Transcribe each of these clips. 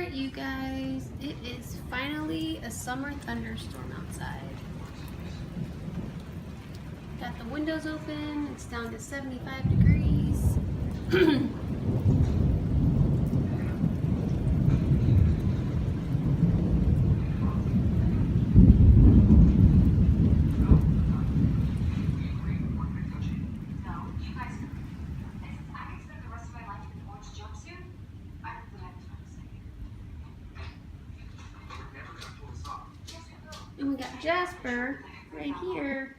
Alright, you guys, it is finally a summer thunderstorm outside. Got the windows open, it's down to 75 degrees. And we got Jasper right here.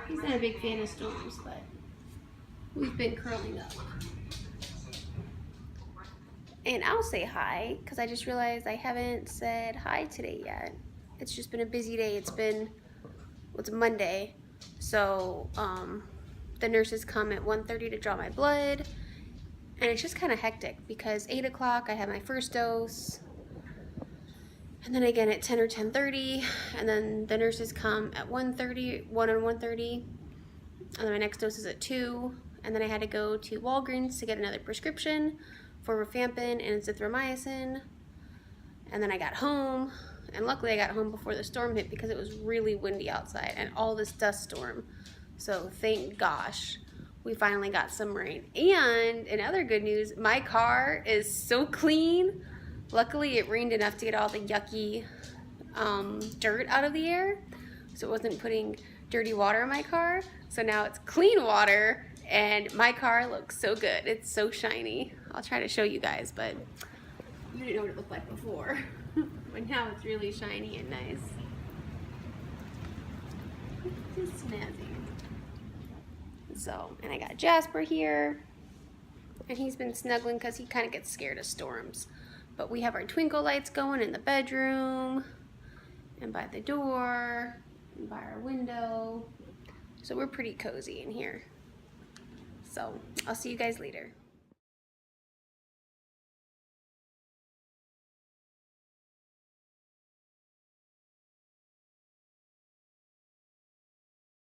He's not a big fan of storms, but we've been curling up. And I'll say hi, because I just realized I haven't said hi today yet. It's just been a busy day. It's Monday. So the nurses come at 1:30 to draw my blood. And it's just kind of hectic because 8 o'clock I have my first dose. And then again at 10 or 10:30, and then the nurses come at 1:30, 1 and 1:30, and then my next dose is at 2, and then I had to go to Walgreens to get another prescription for rifampin and azithromycin, and then I got home, and luckily I got home before the storm hit because it was really windy outside and all this dust storm, so thank gosh we finally got some rain. And in other good news, my car is so clean. Luckily, it rained enough to get all the yucky dirt out of the air, so it wasn't putting dirty water in my car. So now it's clean water, and my car looks so good. It's so shiny. I'll try to show you guys, but you didn't know what it looked like before. But now it's really shiny and nice. Just snazzy. So, and I got Jasper here, and he's been snuggling because he kind of gets scared of storms. But we have our twinkle lights going in the bedroom and by the door and by our window. So we're pretty cozy in here. So I'll see you guys later.